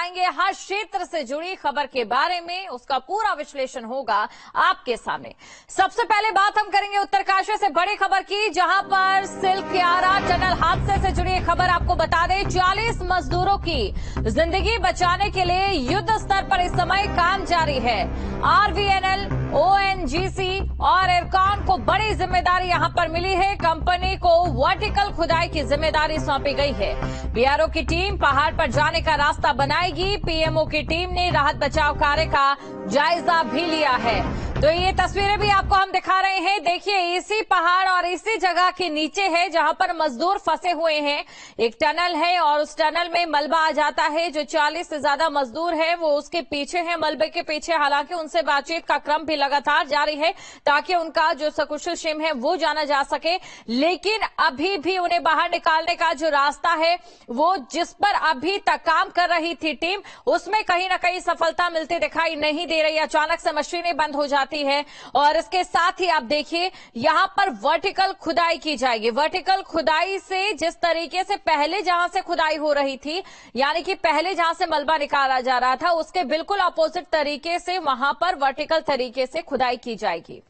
बताएंगे हर क्षेत्र से जुड़ी खबर के बारे में, उसका पूरा विश्लेषण होगा आपके सामने। सबसे पहले बात हम करेंगे उत्तरकाशी से बड़ी खबर की, जहां पर सिलक्यारा टनल हादसे से जुड़ी खबर आपको बता दें। 40 मजदूरों की जिंदगी बचाने के लिए युद्ध स्तर पर इस समय काम जारी है। आरवीएनएल, ओएनजीसी और इरकॉन को बड़ी जिम्मेदारी यहां पर मिली है। कंपनी को वर्टिकल खुदाई की जिम्मेदारी सौंपी गई है। बीआरओ की टीम पहाड़ पर जाने का रास्ता बनाएगी। पीएमओ की टीम ने राहत बचाव कार्य का जायजा भी लिया है। तो ये तस्वीरें भी आपको हम दिखा रहे हैं। देखिए, इसी पहाड़ और इसी जगह के नीचे है जहां पर मजदूर फंसे हुए हैं। एक टनल है और उस टनल में मलबा आ जाता है। जो 40 से ज्यादा मजदूर है वो उसके पीछे है, मलबे के पीछे। हालांकि उनसे बातचीत का क्रम भी लगातार जारी है ताकि उनका जो सकुशल क्षेम है वो जाना जा सके। लेकिन अभी भी उन्हें बाहर निकालने का जो रास्ता है वो जिस पर अभी तक काम कर रही थी टीम, उसमें कहीं ना कहीं सफलता मिलती दिखाई नहीं दे रही। अचानक से मशीनें बंद हो जाती है और इसके साथ ही आप देखिए यहां पर वर्टिकल खुदाई की जाएगी। वर्टिकल खुदाई से जिस तरीके से पहले जहां से खुदाई हो रही थी, यानी कि पहले जहां से मलबा निकाला जा रहा था, उसके बिल्कुल अपोजिट तरीके से वहां पर वर्टिकल तरीके से खुदाई की जाएगी।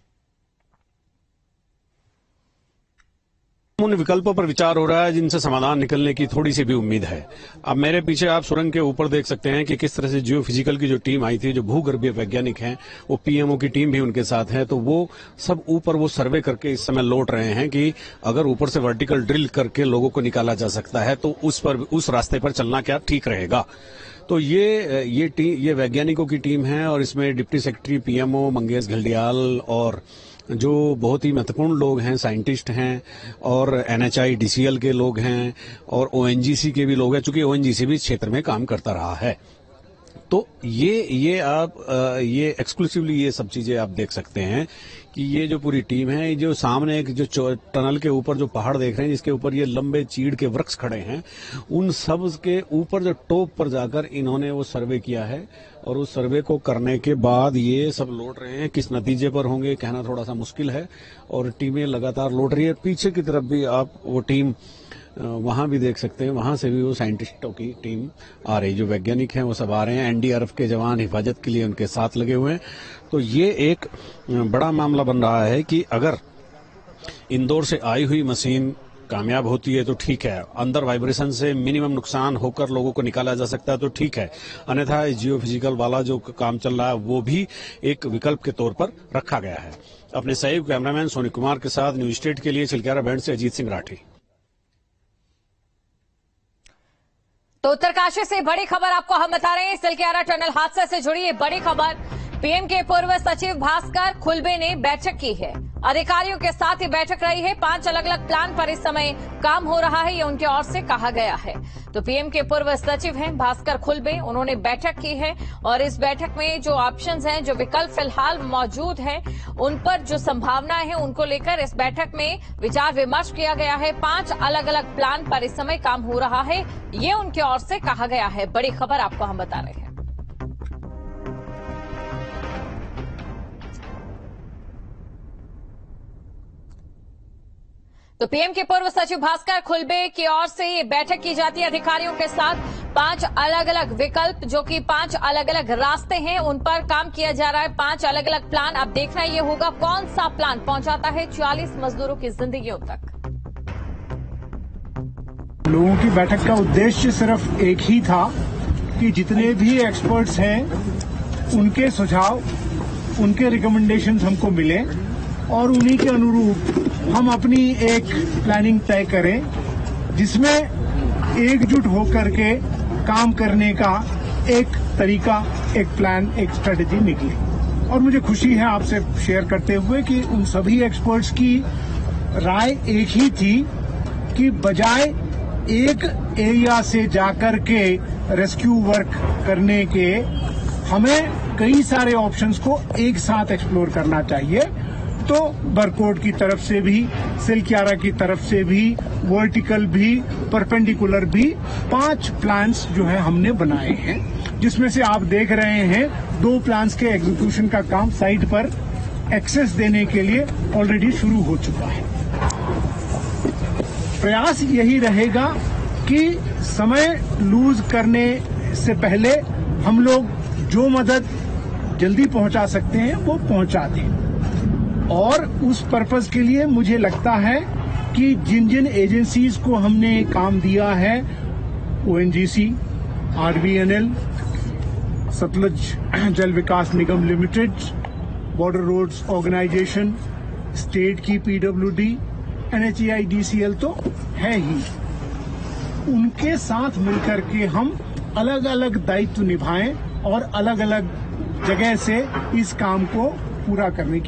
उन विकल्पों पर विचार हो रहा है जिनसे समाधान निकलने की थोड़ी सी भी उम्मीद है। अब मेरे पीछे आप सुरंग के ऊपर देख सकते हैं कि किस तरह से जियो फिजिकल की जो टीम आई थी, जो भूगर्भीय वैज्ञानिक हैं, वो पीएमओ की टीम भी उनके साथ है। तो वो सब ऊपर वो सर्वे करके इस समय लौट रहे हैं कि अगर ऊपर से वर्टिकल ड्रिल करके लोगों को निकाला जा सकता है तो उस रास्ते पर चलना क्या ठीक रहेगा। तो ये वैज्ञानिकों की टीम है और इसमें deputy secretary PMO Mangesh Ghildiyal और जो बहुत ही महत्वपूर्ण लोग हैं, साइंटिस्ट हैं और एनएचआई डीसीएल के लोग हैं और ओएनजीसी के भी लोग हैं, चूंकि ओएनजीसी भी इस क्षेत्र में काम करता रहा है। तो ये एक्सक्लूसिवली ये सब चीजें आप देख सकते हैं कि ये जो पूरी टीम है, जो सामने एक जो टनल के ऊपर जो पहाड़ देख रहे हैं जिसके ऊपर ये लंबे चीड़ के वृक्ष खड़े हैं, उन सब के ऊपर जो टॉप पर जाकर इन्होंने वो सर्वे किया है और उस सर्वे को करने के बाद ये सब लौट रहे हैं। किस नतीजे पर होंगे कहना थोड़ा सा मुश्किल है और टीमें लगातार लौट रही है। पीछे की तरफ भी आप वो टीम वहां भी देख सकते हैं, वहां से भी वो साइंटिस्टों की टीम आ रही, जो वैज्ञानिक हैं वो सब आ रहे हैं। एनडीआरएफ के जवान हिफाजत के लिए उनके साथ लगे हुए हैं। तो ये एक बड़ा मामला बन रहा है कि अगर इंदौर से आई हुई मशीन कामयाब होती है तो ठीक है, अंदर वाइब्रेशन से मिनिमम नुकसान होकर लोगों को निकाला जा सकता है तो ठीक है, अन्यथा जियो फिजिकल वाला जो काम चल रहा है वो भी एक विकल्प के तौर पर रखा गया है। अपने सहयोगी कैमरामैन सोनी कुमार के साथ न्यूज स्टेट के लिए सिलक्यारा बैंड से अजीत सिंह राठी। तो उत्तरकाशी से बड़ी खबर आपको हम बता रहे हैं। सिलक्यारा टनल हादसे से जुड़ी ये बड़ी खबर। पीएम के पूर्व सचिव भास्कर खुलबे ने बैठक की है। अधिकारियों के साथ ही बैठक रही है। 5 अलग अलग प्लान पर इस समय काम हो रहा है, ये उनकी ओर से कहा गया है। तो पीएम के पूर्व सचिव हैं भास्कर खुलबे, उन्होंने बैठक की है और इस बैठक में जो ऑप्शंस हैं, जो विकल्प फिलहाल मौजूद हैं, उन पर जो संभावनाएं हैं उनको लेकर इस बैठक में विचार विमर्श किया गया है। 5 अलग अलग प्लान पर इस समय काम हो रहा है, ये उनकी ओर से कहा गया है। बड़ी खबर आपको हम बता रहे हैं। तो पीएम के पूर्व सचिव भास्कर खुलबे की ओर से ये बैठक की जाती है अधिकारियों के साथ। 5 अलग अलग विकल्प, जो कि 5 अलग अलग रास्ते हैं, उन पर काम किया जा रहा है। 5 अलग अलग प्लान। अब देखना ये होगा कौन सा प्लान पहुंचाता है 40 मजदूरों की जिंदगियों तक। लोगों की बैठक का उद्देश्य सिर्फ एक ही था कि जितने भी एक्सपर्ट्स हैं उनके सुझाव, उनके रिकमेंडेशंस हमको मिले और उन्हीं के अनुरूप हम अपनी एक प्लानिंग तय करें जिसमें एकजुट होकर के काम करने का एक तरीका, एक प्लान, एक स्ट्रेटेजी निकले। और मुझे खुशी है आपसे शेयर करते हुए कि उन सभी एक्सपर्ट्स की राय एक ही थी कि बजाय एक एरिया से जाकर के रेस्क्यू वर्क करने के, हमें कई सारे ऑप्शंस को एक साथ एक्सप्लोर करना चाहिए। तो बरकोट की तरफ से भी, सिलक्यारा की तरफ से भी, वर्टिकल भी, परपेंडिकुलर भी 5 प्लान्स जो है हमने बनाए हैं, जिसमें से आप देख रहे हैं 2 प्लान्स के एग्जीक्यूशन का काम साइट पर एक्सेस देने के लिए ऑलरेडी शुरू हो चुका है। प्रयास यही रहेगा कि समय लूज करने इससे पहले हम लोग जो मदद जल्दी पहुंचा सकते हैं वो पहुंचा दें। और उस पर्पस के लिए मुझे लगता है कि जिन जिन एजेंसीज को हमने काम दिया है, ONGC, RVNL, Satluj Jal Vikas Nigam limited, border roads organisation, state की PWD, NHAIDCL तो है ही, उनके साथ मिलकर के हम अलग अलग दायित्व निभाएं और अलग अलग जगह से इस काम को पूरा करने की